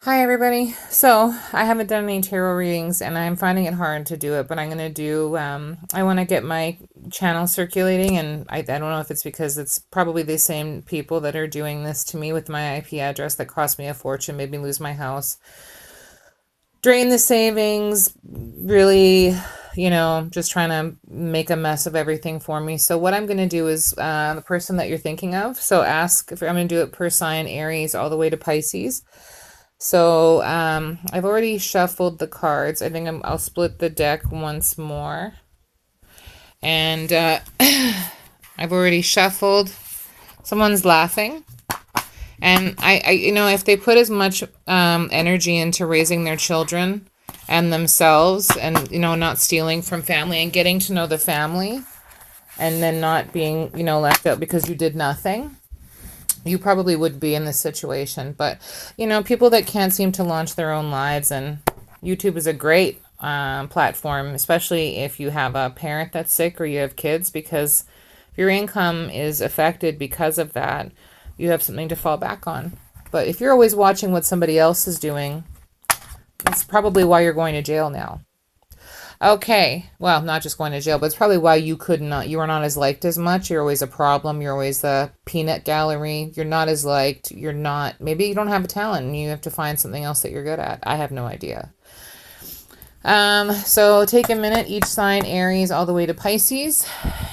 Hi everybody. So I haven't done any tarot readings and I'm finding it hard to do it, but I'm gonna do I want to get my channel circulating, and I don't know if it's because it's probably the same people that are doing this to me with my IP address that cost me a fortune, made me lose my house, drain the savings, really, just trying to make a mess of everything for me. So what I'm gonna do is the person that you're thinking of. So ask if I'm gonna do it per sign, Aries all the way to Pisces. So I've already shuffled the cards. I think I'll split the deck once more. And I've already shuffled. Someone's laughing. And if they put as much energy into raising their children and themselves and, not stealing from family and getting to know the family and then not being, left out because you did nothing, you probably would be in this situation. But, people that can't seem to launch their own lives, and YouTube is a great platform, especially if you have a parent that's sick or you have kids, because if your income is affected because of that, you have something to fall back on. But if you're always watching what somebody else is doing, that's probably why you're going to jail now. Okay, well, not just going to jail, but it's probably why you are not as liked as much. You're always a problem. You're always the peanut gallery. You're not as liked. Maybe you don't have a talent and you have to find something else that you're good at. I have no idea. So take a minute, each sign, Aries all the way to Pisces,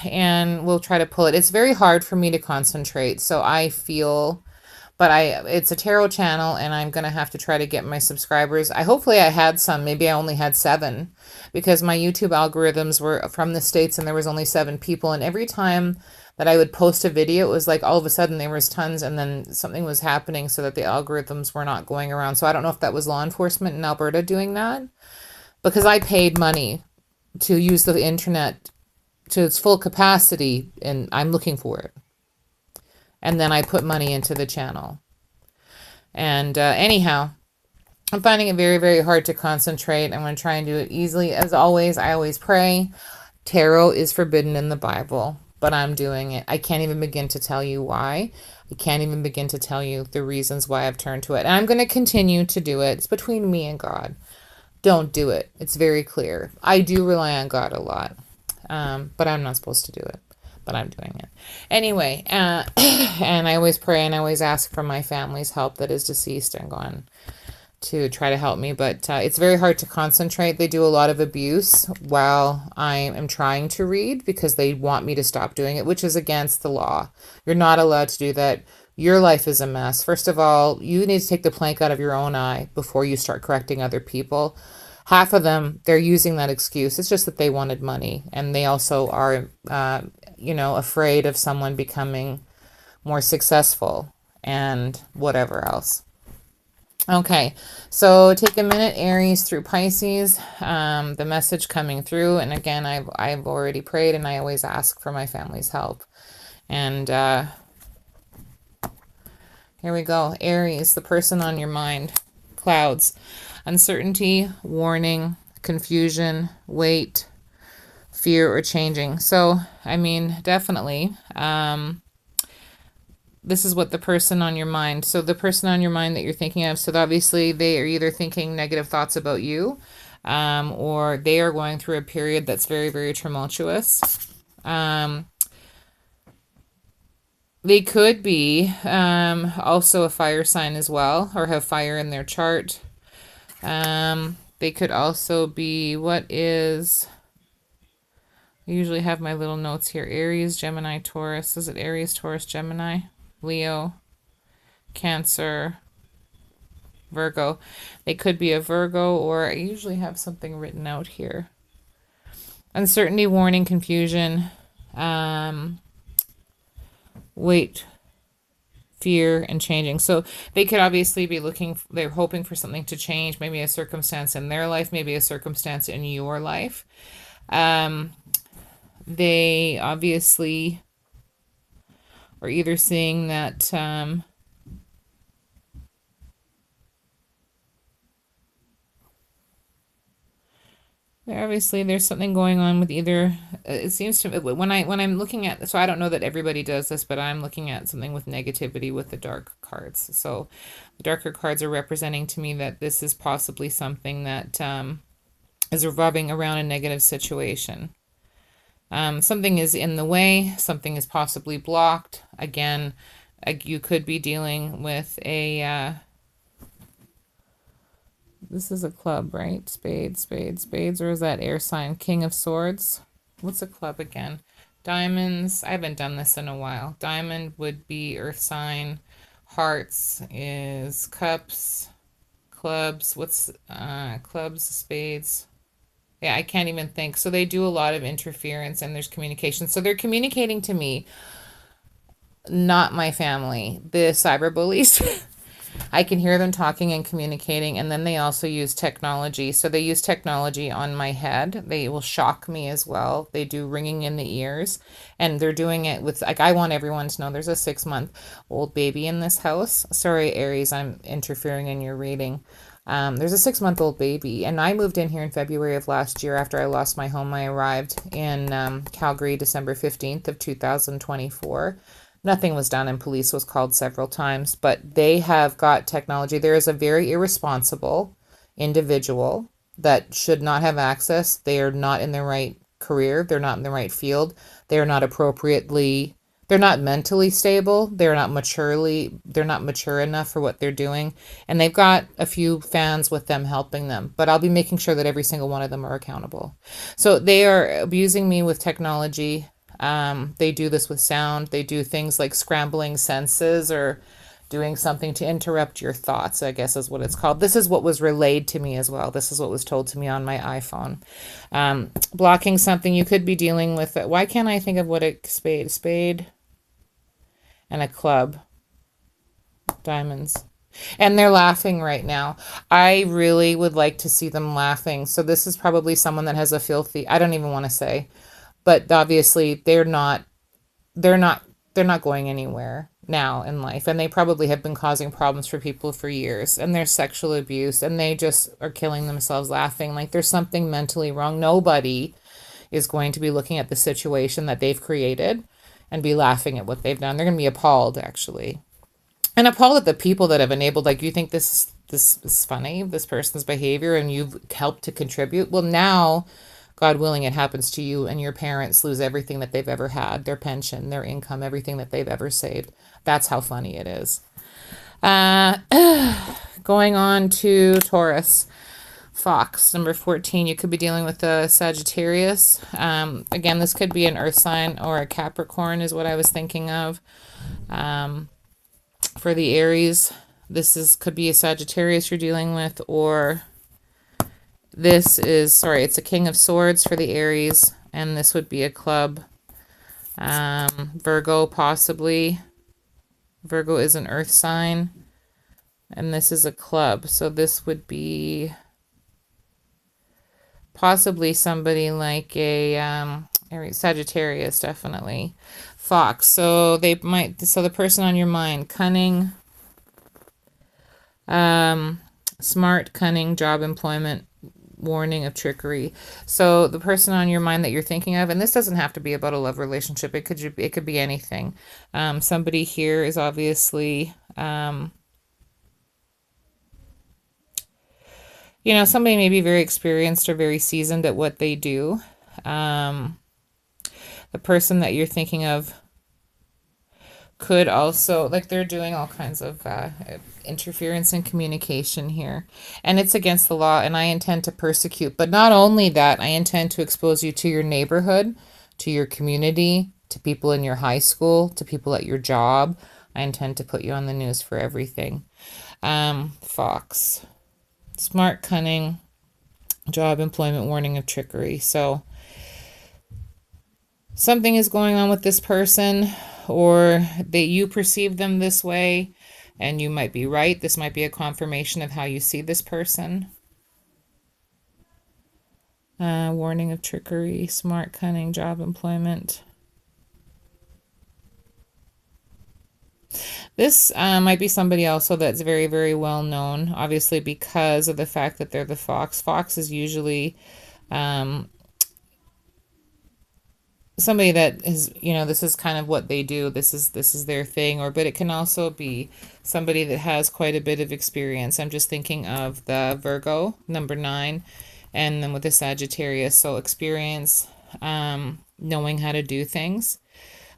and we'll try to pull it. It's very hard for me to concentrate, so I feel, but it's a tarot channel and I'm going to have to try to get my subscribers. Hopefully I had some, maybe I only had 7, because my YouTube algorithms were from the States and there was only 7 people. And every time that I would post a video, it was like all of a sudden there was tons and then something was happening so that the algorithms were not going around. So I don't know if that was law enforcement in Alberta doing that, because I paid money to use the internet to its full capacity and I'm looking for it. And then I put money into the channel. And anyhow, I'm finding it very, very hard to concentrate. I'm going to try and do it easily. As always, I always pray. Tarot is forbidden in the Bible, but I'm doing it. I can't even begin to tell you why. I can't even begin to tell you the reasons why I've turned to it. And I'm going to continue to do it. It's between me and God. Don't do it. It's very clear. I do rely on God a lot, but I'm not supposed to do it. But I'm doing it. Anyway, and I always pray and I always ask for my family's help that is deceased and gone to try to help me. But it's very hard to concentrate. They do a lot of abuse while I am trying to read because they want me to stop doing it, which is against the law. You're not allowed to do that. Your life is a mess. First of all, you need to take the plank out of your own eye before you start correcting other people. Half of them, they're using that excuse. It's just that they wanted money. And they also are, afraid of someone becoming more successful and whatever else. Okay, so take a minute, Aries through Pisces, the message coming through. And again, I've already prayed and I always ask for my family's help. And here we go. Aries, the person on your mind. Clouds. Uncertainty, warning, confusion, wait, fear, or changing. So, definitely. This is what the person on your mind. So the person on your mind that you're thinking of, so obviously they are either thinking negative thoughts about you, or they are going through a period that's very, very tumultuous. They could be also a fire sign as well, or have fire in their chart. They could also be, I usually have my little notes here. Aries, Gemini, Taurus. Is it Aries, Taurus, Gemini? Leo, Cancer, Virgo. They could be a Virgo, or I usually have something written out here. Uncertainty, warning, confusion. Wait, fear, and changing. So they could obviously be they're hoping for something to change, maybe a circumstance in their life, maybe a circumstance in your life. They obviously are either seeing that Obviously, there's something going on with either. It seems to when I'm looking at, so I don't know that everybody does this, but I'm looking at something with negativity with the dark cards. So the darker cards are representing to me that this is possibly something that is revolving around a negative situation. Something is in the way, something is possibly blocked. Again, you could be dealing with a this is a club, right? Spades, spades, spades, or is that air sign? King of Swords. What's a club again? Diamonds. I haven't done this in a while. Diamond would be earth sign. Hearts is cups. Clubs. What's clubs, spades? Yeah, I can't even think. So they do a lot of interference and there's communication. So they're communicating to me, not my family, the cyber bullies. I can hear them talking and communicating, and then they also use technology. So they use technology on my head. They will shock me as well. They do ringing in the ears, and they're doing it with, like, I want everyone to know there's a 6-month-old baby in this house. Sorry, Aries, I'm interfering in your reading. There's a 6-month-old baby, and I moved in here in February of last year after I lost my home. I arrived in Calgary December 15th of 2024. Nothing was done, and police was called several times, but they have got technology. There is a very irresponsible individual that should not have access. They are not in the right career. They're not in the right field. They're not appropriately, they're not mentally stable. They're not mature enough for what they're doing. And they've got a few fans with them helping them, but I'll be making sure that every single one of them are accountable. So they are abusing me with technology. They do this with sound. They do things like scrambling senses or doing something to interrupt your thoughts, I guess is what it's called. This is what was relayed to me as well. This is what was told to me on my iPhone. Blocking something you could be dealing with. Why can't I think of what a spade and a club? Diamonds. And they're laughing right now. I really would like to see them laughing. So this is probably someone that has a filthy, I don't even want to say, but obviously they're not going anywhere now in life, and they probably have been causing problems for people for years, and there's sexual abuse, and they just are killing themselves laughing like there's something mentally wrong. Nobody is going to be looking at the situation that they've created and be laughing at what they've done. They're going to be appalled, actually, and appalled at the people that have enabled, like, you think this is funny, this person's behavior, and you've helped to contribute. Well, now, God willing, it happens to you and your parents lose everything that they've ever had, their pension, their income, everything that they've ever saved. That's how funny it is. Going on to Taurus. Fox, number 14. You could be dealing with a Sagittarius. Again, this could be an earth sign or a Capricorn is what I was thinking of. For the Aries, could be a Sagittarius you're dealing with, or this is, sorry, it's a King of Swords for the Aries, and this would be a club. Virgo, possibly. Virgo is an earth sign, and this is a club. So this would be possibly somebody like a Sagittarius, definitely. Fox, so the person on your mind, cunning, smart, cunning, job, employment, warning of trickery. So the person on your mind that you're thinking of, and this doesn't have to be about a love relationship, it could be anything. Somebody here is obviously somebody may be very experienced or very seasoned at what they do. The person that you're thinking of could also, like, they're doing all kinds of interference in communication here, and it's against the law, and I intend to persecute. But not only that, I intend to expose you to your neighborhood, to your community, to people in your high school, to people at your job. I intend to put you on the news for everything. Fox, smart, cunning, job, employment, warning of trickery. So something is going on with this person, or that you perceive them this way, and you might be right. This might be a confirmation of how you see this person. Warning of trickery, smart, cunning, job, employment. This might be somebody also that's very, very well known, obviously, because of the fact that they're the fox. Fox is usually Um, somebody that is, this is kind of what they do. This is their thing. But it can also be somebody that has quite a bit of experience. I'm just thinking of the Virgo, number 9, and then with the Sagittarius. So experience, knowing how to do things.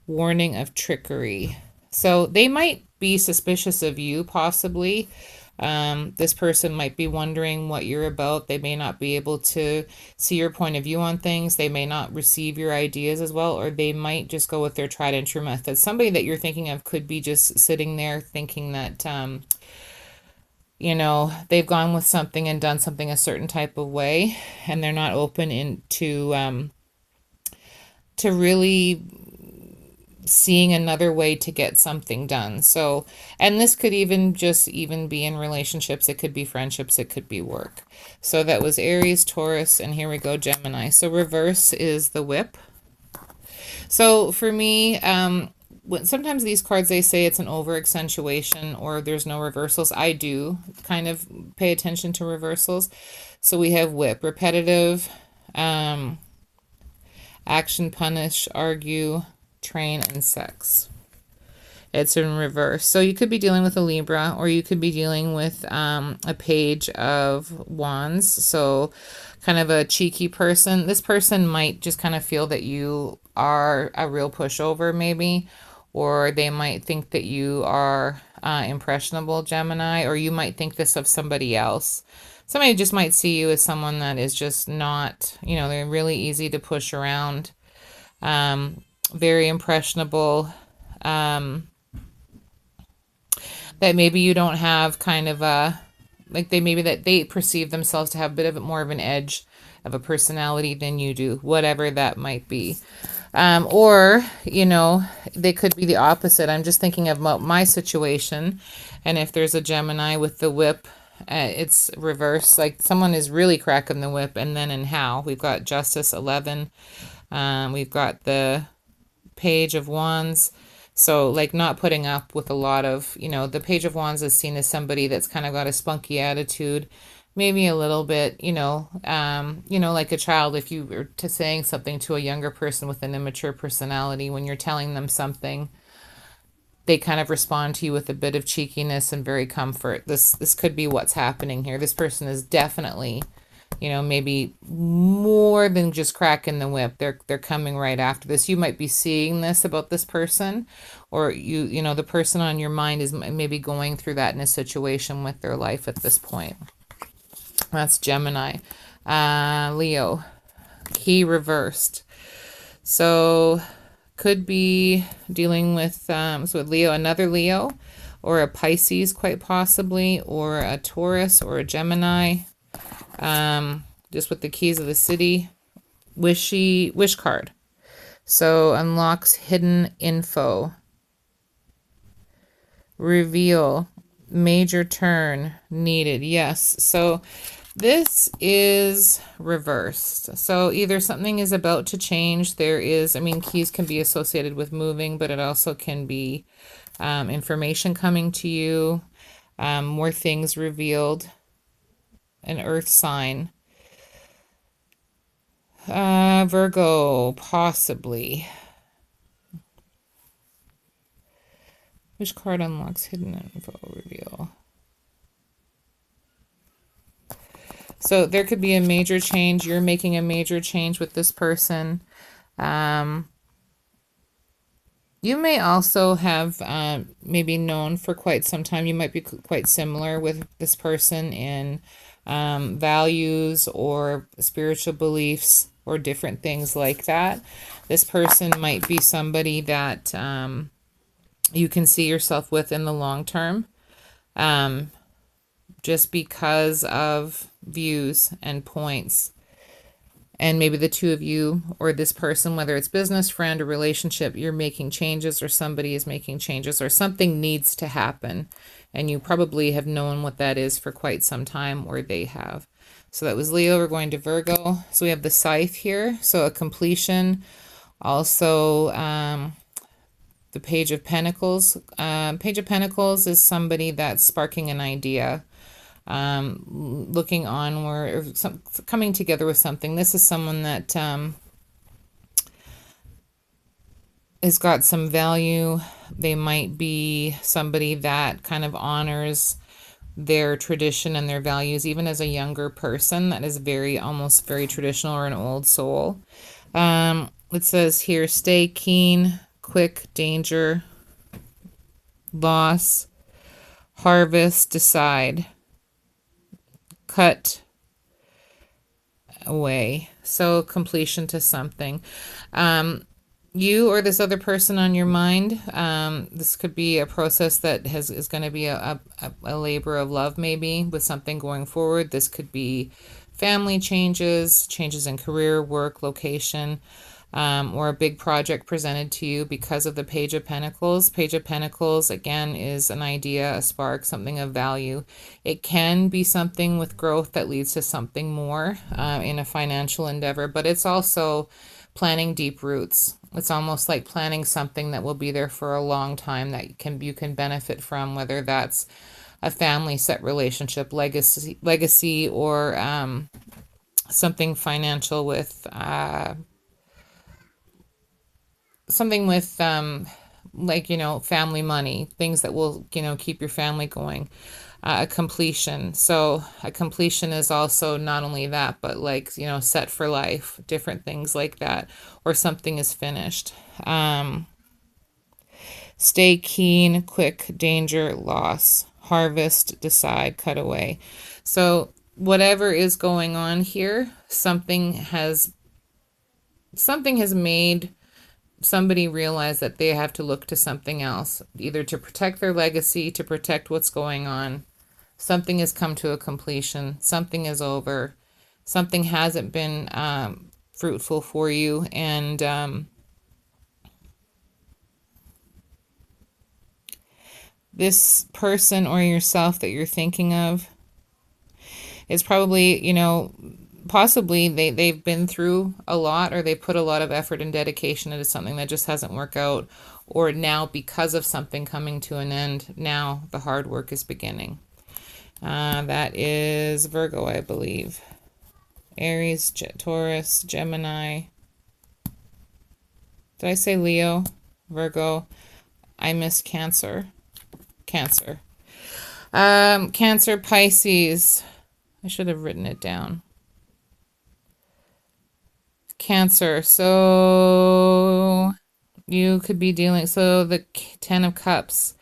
Warning of trickery. So they might be suspicious of you, possibly. This person might be wondering what you're about. They may not be able to see your point of view on things. They may not receive your ideas as well, or they might just go with their tried and true methods. Somebody that you're thinking of could be just sitting there thinking that, they've gone with something and done something a certain type of way, and they're not open to really seeing another way to get something done. So, and this could even be in relationships. It could be friendships. It could be work. So that was Aries, Taurus, and here we go, Gemini. So reverse is the Whip. So for me, sometimes these cards, they say it's an over accentuation or there's no reversals. I do kind of pay attention to reversals. So we have Whip, repetitive, action, punish, argue, train, and sex. It's in reverse. So you could be dealing with a Libra, or you could be dealing with a Page of Wands. So kind of a cheeky person. This person might just kind of feel that you are a real pushover, maybe, or they might think that you are impressionable, Gemini, or you might think this of somebody else. Somebody just might see you as someone that is just not, they're really easy to push around. Very impressionable, that maybe you don't have kind of a, like they perceive themselves to have a bit of more of an edge of a personality than you do, whatever that might be. Or, they could be the opposite. I'm just thinking of my situation, and if there's a Gemini with the Whip, it's reverse, like someone is really cracking the whip. And then in how, we've got Justice, 11, we've got the Page of Wands. So like not putting up with a lot of, the Page of Wands is seen as somebody that's kind of got a spunky attitude, maybe a little bit, like a child. If you were saying something to a younger person with an immature personality, when you're telling them something, they kind of respond to you with a bit of cheekiness and very comfort. This could be what's happening here. This person is definitely, maybe more than just cracking the whip. They're coming right after this. You might be seeing this about this person, or the person on your mind is maybe going through that in a situation with their life at this point. That's Gemini. Leo, key reversed. So could be dealing with, so with Leo, another Leo, or a Pisces quite possibly, or a Taurus, or a Gemini. Just with the keys of the city. Wish card. So unlocks hidden info. Reveal. Major turn needed. Yes. So this is reversed. So either something is about to change. There is, keys can be associated with moving, but it also can be information coming to you, more things revealed. An earth sign. Virgo, possibly. Which card unlocks hidden info? Reveal. So there could be a major change. You're making a major change with this person. You may also have maybe known for quite some time. You might be quite similar with this person in values or spiritual beliefs or different things like that. This person might be somebody that you can see yourself with in the long term, just because of views and points. And maybe the two of you, or this person, whether it's business, friend, or relationship, you're making changes, or somebody is making changes, or something needs to happen. And you probably have known what that is for quite some time, or they have. So that was Leo. We're going to Virgo. So we have the Scythe here. So a completion. Also, the Page of Pentacles. Page of Pentacles is somebody that's sparking an idea. looking onward, or coming together with something. This is someone that has got some value. They might be somebody that kind of honors their tradition and their values, even as a younger person that is almost very traditional, or an old soul. It says here, stay keen, quick, danger, loss, harvest, decide, cut away. So completion to something. You or this other person on your mind, this could be a process that is going to be a labor of love, maybe, with something going forward. This could be family changes in career, work, location, or a big project presented to you because of the Page of Pentacles. Page of Pentacles, again, is an idea, a spark, something of value. It can be something with growth that leads to something more in a financial endeavor, but it's also planting deep roots. It's almost like planting something that will be there for a long time, that you can benefit from, whether that's a family set relationship, legacy, or something financial with something with like, family money, things that will, keep your family going. A completion. So a completion is also not only that, but like, set for life, different things like that, or something is finished. Stay keen, quick, danger, loss, harvest, decide, cut away. So whatever is going on here, something has made somebody realize that they have to look to something else, either to protect their legacy, to protect what's going on. Something has come to a completion. Something is over. Something hasn't been fruitful for you. And this person or yourself that you're thinking of is probably, possibly they've been through a lot, or they put a lot of effort and dedication into something that just hasn't worked out. Or now, because of something coming to an end, now the hard work is beginning. That is Virgo, I believe. Aries, Taurus, Gemini. Did I say Leo? Virgo. I missed Cancer. Cancer. Cancer, Pisces. I should have written it down. Cancer. So you could be dealing, so the Ten of Cups.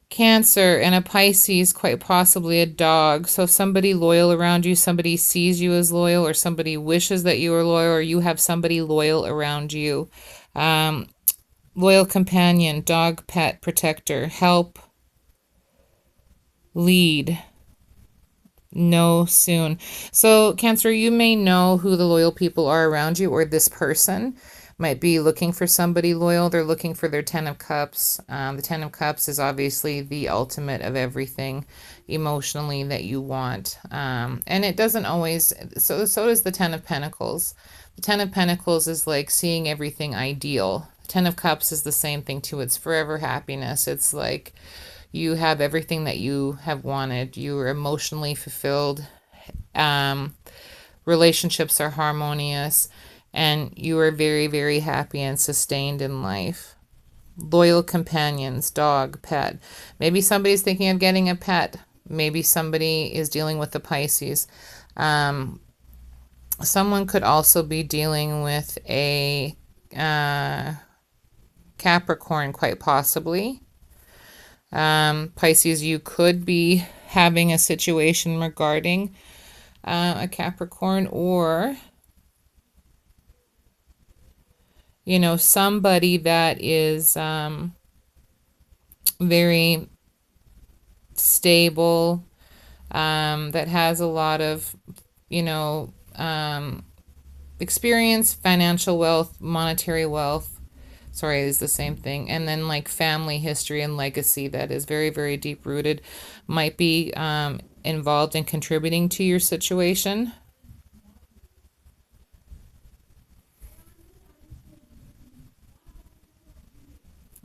Cancer and a Pisces, quite possibly a dog. So somebody loyal around you, somebody sees you as loyal, or somebody wishes that you are loyal, or you have somebody loyal around you. Loyal companion, dog, pet, protector, help, lead, know soon. So Cancer, you may know who the loyal people are around you, or this person might be looking for somebody loyal. They're looking for their Ten of Cups. The Ten of Cups is obviously the ultimate of everything emotionally that you want. And it doesn't always, so does the Ten of Pentacles. The Ten of Pentacles is like seeing everything ideal. The Ten of Cups is the same thing too. It's forever happiness. It's like you have everything that you have wanted. You are emotionally fulfilled. Relationships are harmonious. And you are very, very happy and sustained in life. Loyal companions, dog, pet. Maybe somebody's thinking of getting a pet. Maybe somebody is dealing with the Pisces. Someone could also be dealing with a Capricorn, quite possibly. Pisces, you could be having a situation regarding a Capricorn, or somebody that is very stable, that has a lot of, experience, financial wealth, monetary wealth. Sorry, is the same thing. And then like family history and legacy that is very, very deep rooted, might be involved in contributing to your situation.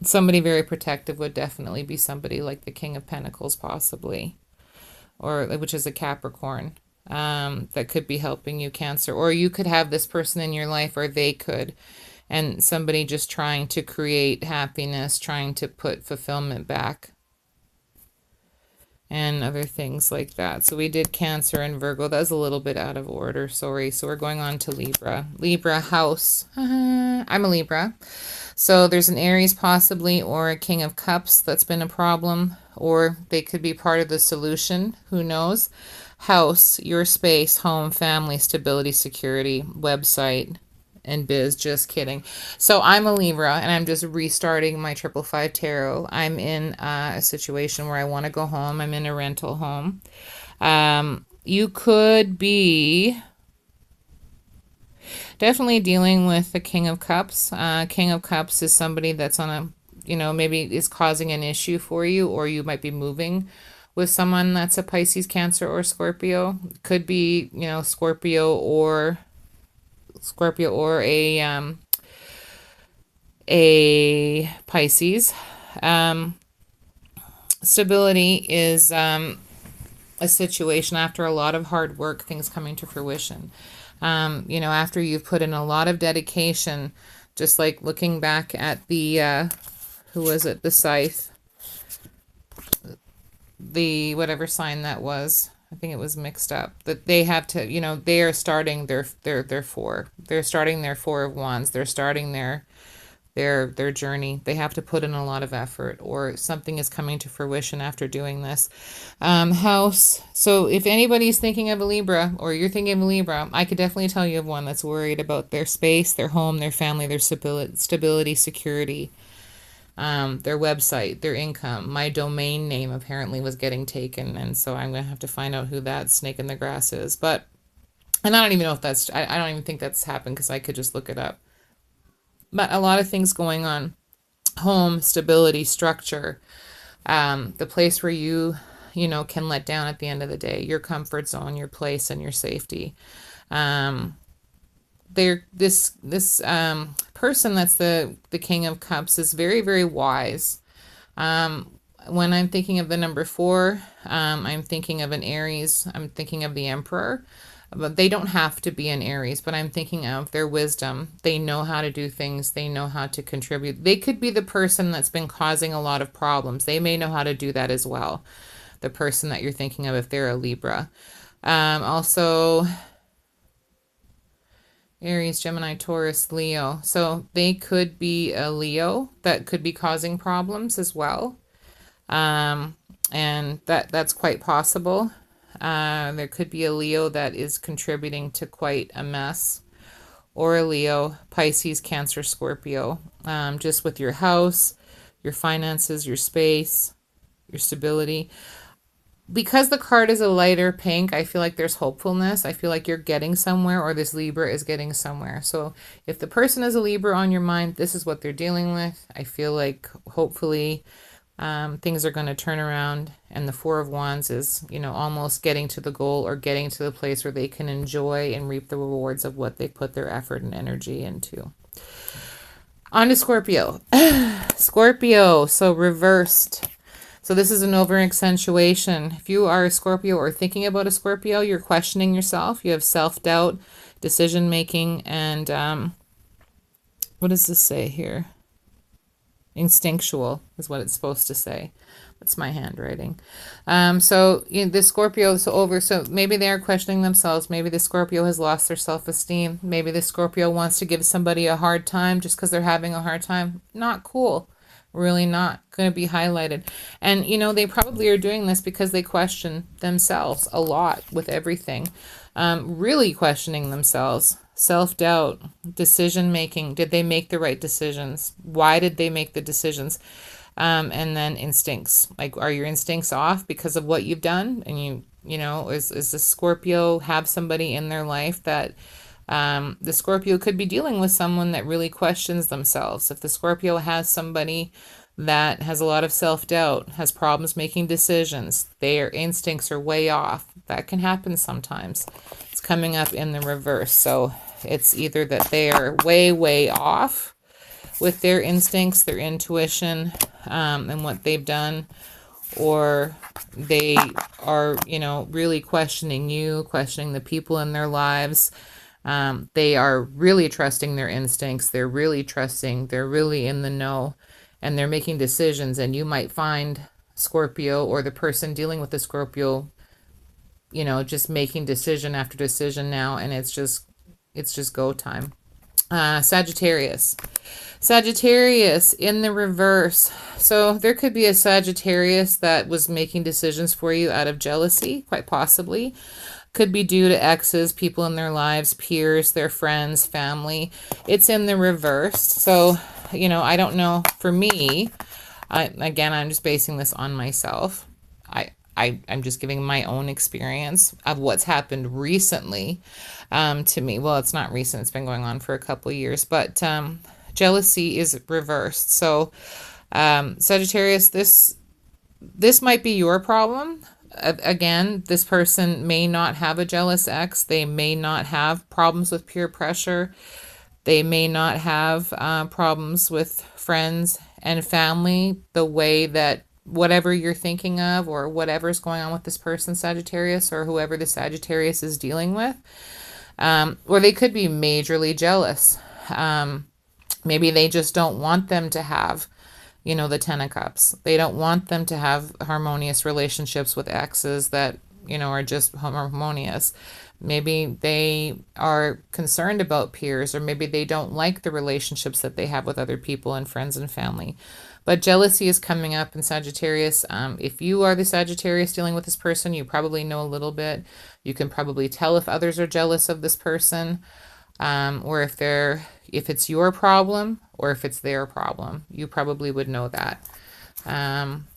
Somebody very protective would definitely be somebody like the King of Pentacles, possibly. or which is a Capricorn, that could be helping you, Cancer. Or you could have this person in your life, or they could, and somebody just trying to create happiness, trying to put fulfillment back, and other things like that. So we did Cancer and Virgo. That was a little bit out of order, sorry. So we're going on to Libra. Libra house. I'm a Libra. So there's an Aries possibly, or a King of Cups that's been a problem, or they could be part of the solution. Who knows? House, your space, home, family, stability, security, website, and biz. Just kidding. So I'm a Libra, and I'm just restarting my 555 tarot. I'm in a situation where I want to go home. I'm in a rental home. You could be definitely dealing with the King of Cups. King of Cups is somebody that's on a, maybe is causing an issue for you, or you might be moving with someone that's a Pisces, Cancer, or Scorpio. Could be, Scorpio or a Pisces. Stability is a situation after a lot of hard work, things coming to fruition. After you've put in a lot of dedication, just like looking back at the, who was it? The Scythe, the whatever sign that was. I think it was mixed up. That they have to, they are starting their four. They're starting their Four of Wands. They're starting their journey. They have to put in a lot of effort, or something is coming to fruition after doing this. House. So if anybody's thinking of a Libra, or you're thinking of a Libra, I could definitely tell you of one that's worried about their space, their home, their family, their stability, security, their website, their income. My domain name apparently was getting taken, and so I'm going to have to find out who that snake in the grass is. And I don't even know if that's, I don't even think that's happened, because I could just look it up. But a lot of things going on. Home, stability, structure, the place where you can let down at the end of the day, your comfort zone, your place, and your safety. This person that's the King of Cups is very, very wise. When I'm thinking of the number 4, I'm thinking of an Aries. I'm thinking of the Emperor. But they don't have to be an Aries, but I'm thinking of their wisdom. They know how to do things. They know how to contribute. They could be the person that's been causing a lot of problems. They may know how to do that as well. The person that you're thinking of, if they're a Libra. Also, Aries, Gemini, Taurus, Leo. So they could be a Leo that could be causing problems as well. And that's quite possible. There could be a Leo that is contributing to quite a mess, or a Leo, Pisces, Cancer, Scorpio, just with your house, your finances, your space, your stability. Because the card is a lighter pink, I feel like there's hopefulness. I feel like you're getting somewhere, or this Libra is getting somewhere. So if the person is a Libra on your mind, this is what they're dealing with. I feel like hopefully things are going to turn around, and the Four of Wands is, almost getting to the goal, or getting to the place where they can enjoy and reap the rewards of what they put their effort and energy into. On to Scorpio. Scorpio, so reversed. So this is an over-accentuation. If you are a Scorpio, or thinking about a Scorpio, you're questioning yourself. You have self-doubt, decision-making, and what does this say here? Instinctual is what it's supposed to say. That's my handwriting. So the Scorpio is over. So maybe they are questioning themselves. Maybe the Scorpio has lost their self-esteem. Maybe the Scorpio wants to give somebody a hard time just because they're having a hard time. Not cool. Really not going to be highlighted. And, they probably are doing this because they question themselves a lot with everything. Really questioning themselves. Self-doubt, decision-making. Did they make the right decisions? Why did they make the decisions? And then instincts. Like, are your instincts off because of what you've done? And is the Scorpio have somebody in their life that the Scorpio could be dealing with someone that really questions themselves. If the Scorpio has somebody that has a lot of self-doubt, has problems making decisions, their instincts are way off. That can happen sometimes. It's coming up in the reverse. So it's either that they are way, way off with their instincts, their intuition, and what they've done, or they are, you know, really questioning you, questioning the people in their lives. They are really trusting their instincts. They're really trusting. They're really in the know, and they're making decisions. And you might find Scorpio or the person dealing with the Scorpio, you know, just making decision after decision now, and it's just go time. Sagittarius. Sagittarius in the reverse. So there could be a Sagittarius that was making decisions for you out of jealousy, quite possibly. Could be due to exes, people in their lives, peers, their friends, family. It's in the reverse. So, you know, I don't know. For me, again, I'm just basing this on myself. I'm just giving my own experience of what's happened recently to me. Well, it's not recent. It's been going on for a couple of years. But jealousy is reversed. So Sagittarius, this might be your problem. Again, this person may not have a jealous ex. They may not have problems with peer pressure. They may not have problems with friends and family the way that whatever you're thinking of or whatever's going on with this person, Sagittarius, or whoever the Sagittarius is dealing with. Or they could be majorly jealous. Maybe they just don't want them to have, you know, the Ten of Cups. They don't want them to have harmonious relationships with exes that, you know, are just harmonious. Maybe they are concerned about peers, or maybe they don't like the relationships that they have with other people and friends and family. But jealousy is coming up in Sagittarius. If you are the Sagittarius dealing with this person, you probably know a little bit. You can probably tell if others are jealous of this person, or if it's your problem or if it's their problem. You probably would know that. I'm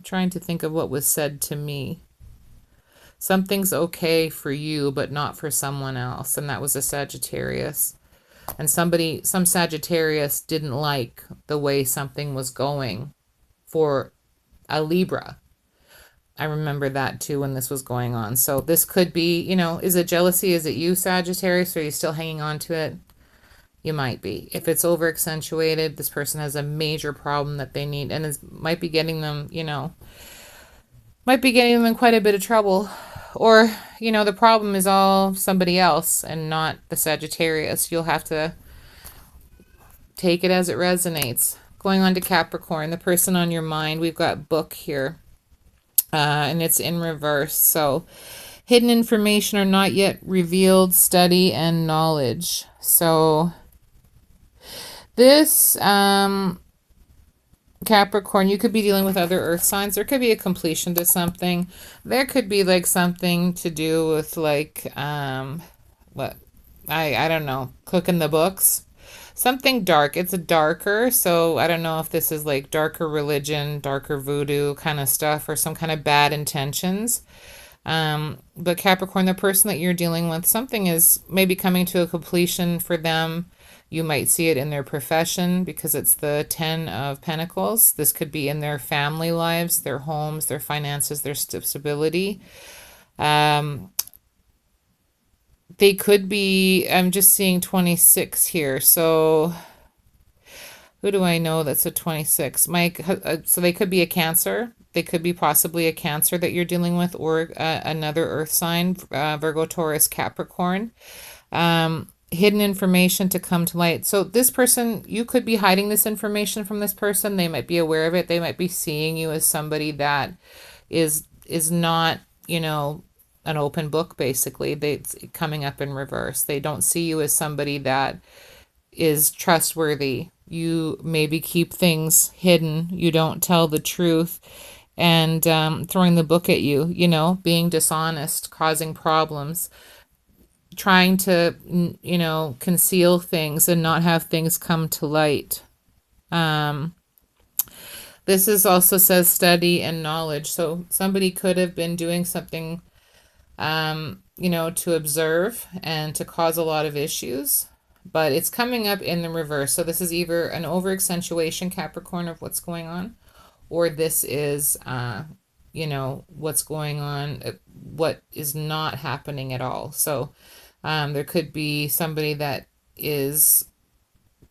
trying to think of what was said to me. Something's okay for you, but not for someone else. And that was a Sagittarius. And some Sagittarius didn't like the way something was going for a Libra. I remember that too when this was going on. So this could be, you know, is it jealousy? Is it you, Sagittarius? Or are you still hanging on to it? You might be. If it's over accentuated, this person has a major problem that they need, and might be getting them, you know, might be getting them in quite a bit of trouble. Or, you know, the problem is all somebody else and not the Sagittarius. You'll have to take it as it resonates. Going on to Capricorn, the person on your mind, we've got book here. And it's in reverse. So hidden information or not yet revealed, study and knowledge. So this Capricorn, you could be dealing with other earth signs. There could be a completion to something. There could be like something to do with like what I don't know, cooking the books. Something dark. It's a darker, so I don't know if this is like darker religion, darker voodoo kind of stuff, or some kind of bad intentions. But Capricorn, the person that you're dealing with, something is maybe coming to a completion for them. You might see it in their profession because it's the Ten of Pentacles. This could be in their family lives, their homes, their finances, their stability. They could be, I'm just seeing 26 here. So who do I know that's a 26? So they could be a Cancer. They could be possibly a Cancer that you're dealing with, or another earth sign, Virgo, Taurus, Capricorn. Hidden information to come to light. So this person, you could be hiding this information from this person. They might be aware of it. They might be seeing you as somebody that is not, you know, an open book, basically. It's coming up in reverse. They don't see you as somebody that is trustworthy. You maybe keep things hidden. You don't tell the truth, and throwing the book at you, you know, being dishonest, causing problems, trying to, you know, conceal things and not have things come to light. This is also says study and knowledge. So somebody could have been doing something, you know, to observe and to cause a lot of issues, but it's coming up in the reverse. So this is either an over accentuation, Capricorn, of what's going on, or this is, you know, what's going on, what is not happening at all. So there could be somebody that is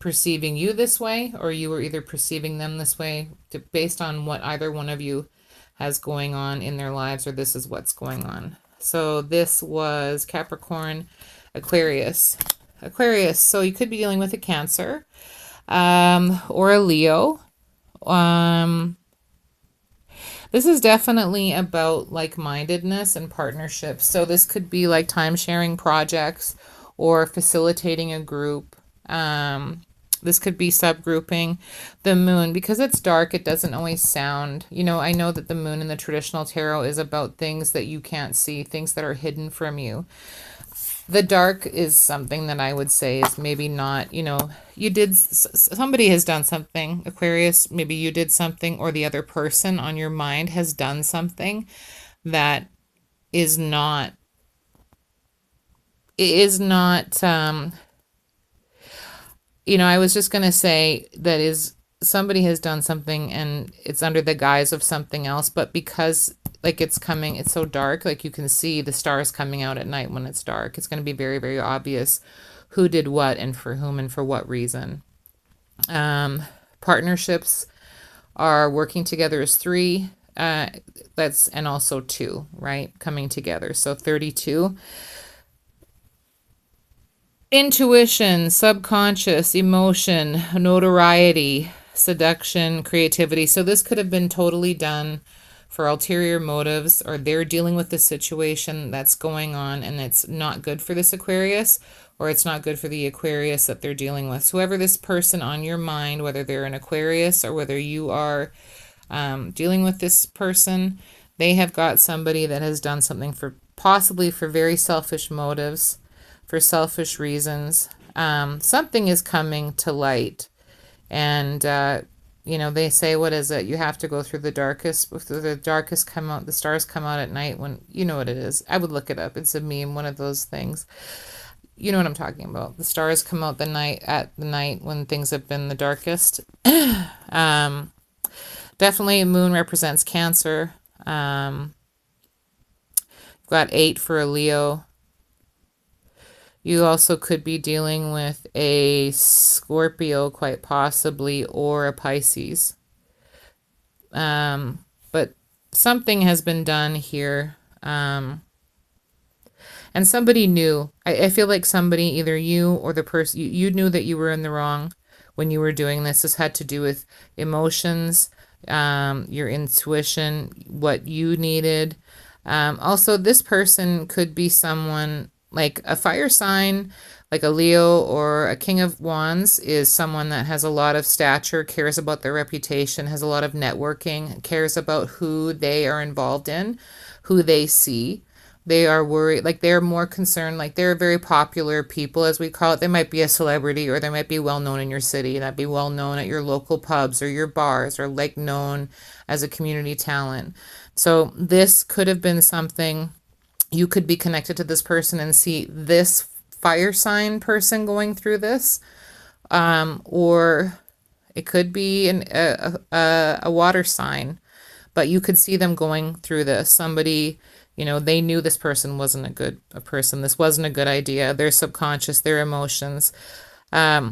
perceiving you this way, or you were either perceiving them this way based on what either one of you has going on in their lives, or this is what's going on. So this was Capricorn, Aquarius. Aquarius, so you could be dealing with a Cancer, or a Leo. This is definitely about like-mindedness and partnerships. So this could be like time-sharing projects or facilitating a group. This could be subgrouping. The moon, because it's dark, it doesn't always sound, I know that the moon in the traditional tarot is about things that you can't see, things that are hidden from you. The dark is something that I would say is maybe not, somebody has done something, Aquarius, maybe you did something, or the other person on your mind has done something that is not, I was just going to say that is somebody has done something and it's under the guise of something else, but because it's so dark, like you can see the stars coming out at night when it's dark, it's going to be very, very obvious who did what and for whom and for what reason. Partnerships are working together as 3, and also 2, right? Coming together. So 32. Intuition, subconscious, emotion, notoriety, seduction, creativity. So this could have been totally done for ulterior motives, or they're dealing with the situation that's going on and it's not good for this Aquarius, or it's not good for the Aquarius that they're dealing with. So whoever this person on your mind, whether they're an Aquarius or whether you are dealing with this person, they have got somebody that has done something possibly for very selfish motives, for selfish reasons. Something is coming to light, and they say, what is it? You have to go through the darkest. The darkest come out. The stars come out at night when you know what it is. I would look it up. It's a meme, one of those things. You know what I'm talking about. The stars come out at the night when things have been the darkest. Definitely, moon represents Cancer. Got 8 for a Leo. You also could be dealing with a Scorpio, quite possibly, or a Pisces. But something has been done here. And somebody knew. I feel like somebody, either you or the person, you knew that you were in the wrong when you were doing this. This had to do with emotions, your intuition, what you needed. Also, this person could be someone like a fire sign, like a Leo or a King of Wands is someone that has a lot of stature, cares about their reputation, has a lot of networking, cares about who they are involved in, who they see. They are worried, like they're more concerned, like they're very popular people, as we call it. They might be a celebrity, or they might be well known in your city, and that'd be well known at your local pubs or your bars, or like known as a community talent. So this could have been something. You could be connected to this person and see this fire sign person going through this, or it could be a water sign, but you could see them going through this. Somebody, they knew this person wasn't a person. This wasn't a good idea. Their subconscious, their emotions, their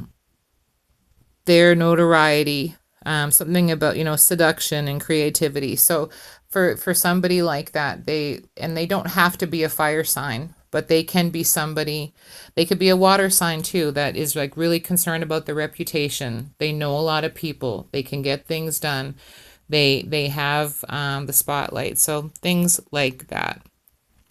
notoriety, something about, seduction and creativity. So for somebody like that, they don't have to be a fire sign, but they can be somebody. They could be a water sign too, that is like really concerned about their reputation. They know a lot of people. They can get things done. They have the spotlight. So things like that.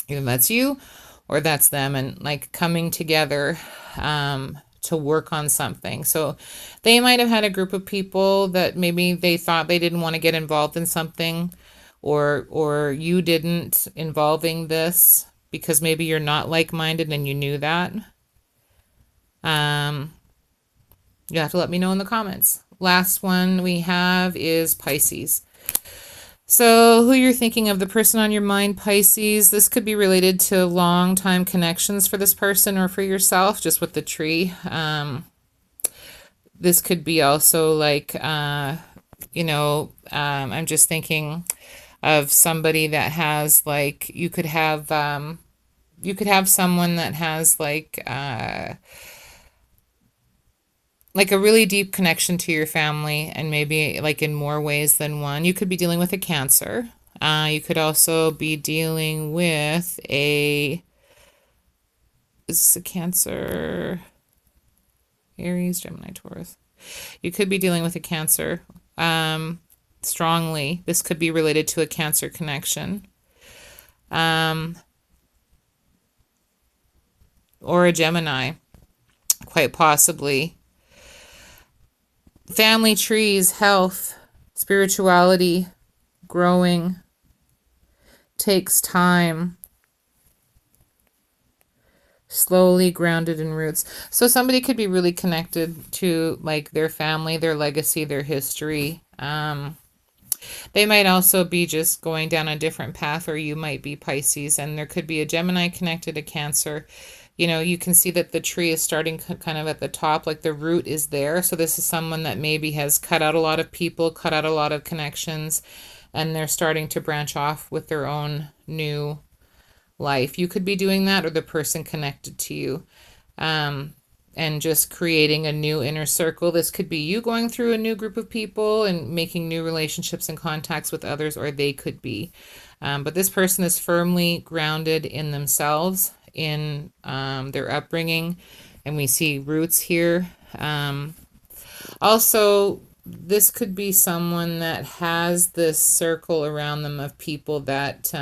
Either that's you or that's them, and like coming together to work on something. So they might have had a group of people that maybe they thought they didn't want to get involved in something, or you didn't, involving this because maybe you're not like-minded and you knew that. You have to let me know in the comments. Last one we have is Pisces. So who you're thinking of, the person on your mind, Pisces. This could be related to long-time connections for this person or for yourself, just with the tree. This could be also like, I'm just thinking of somebody that has like, you could have someone that has like like a really deep connection to your family, and maybe like in more ways than one. You could be dealing with a Cancer. You could also be dealing with is a Cancer, Aries, Gemini, Taurus. You could be dealing with a Cancer strongly. This could be related to a Cancer connection. Or a Gemini, quite possibly. Family trees, health, spirituality, growing, takes time, slowly grounded in roots. So somebody could be really connected to like their family, their legacy, their history. They might also be just going down a different path, or you might be Pisces, and there could be a Gemini connected to Cancer. You know, you can see that the tree is starting kind of at the top, like the root is there. So this is someone that maybe has cut out a lot of people, cut out a lot of connections, and they're starting to branch off with their own new life. You could be doing that, or the person connected to you, and just creating a new inner circle. This could be you going through a new group of people and making new relationships and contacts with others, or they could be. But this person is firmly grounded in themselves, in their upbringing, and we see roots here. Also, this could be someone that has this circle around them of people that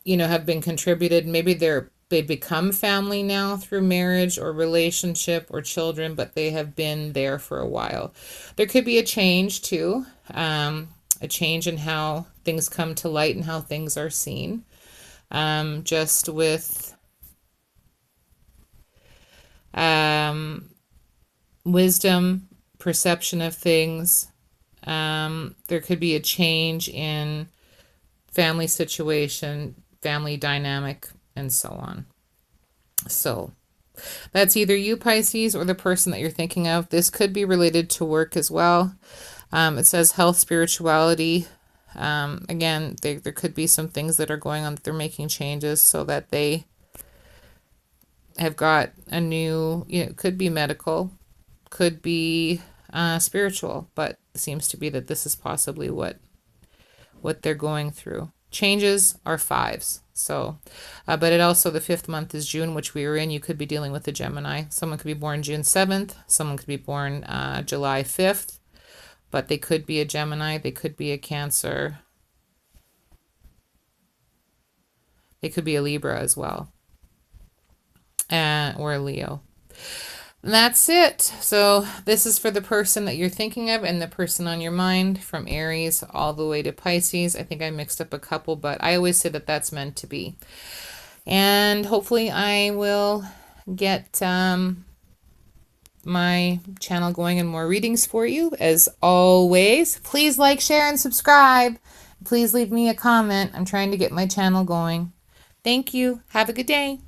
you know, have been contributed. Maybe they become family now through marriage or relationship or children, but they have been there for a while. There could be a change too, a change in how things come to light and how things are seen. Just with wisdom, perception of things. There could be a change in family situation, family dynamic, and so on. So that's either you, Pisces, or the person that you're thinking of. This could be related to work as well. It says health, spirituality. Again, there could be some things that are going on that they're making changes so that they have got a new, you know, it could be medical, could be spiritual, but it seems to be that this is possibly what they're going through. Changes are 5s. So, but it also, the 5th month is June, which we are in. You could be dealing with a Gemini. Someone could be born June 7th. Someone could be born July 5th. But they could be a Gemini. They could be a Cancer. They could be a Libra as well. Or a Leo. And that's it. So this is for the person that you're thinking of and the person on your mind, from Aries all the way to Pisces. I think I mixed up a couple, but I always say that that's meant to be. And hopefully I will get my channel going and more readings for you. As always, please like, share, and subscribe. Please leave me a comment. I'm trying to get my channel going. Thank you. Have a good day.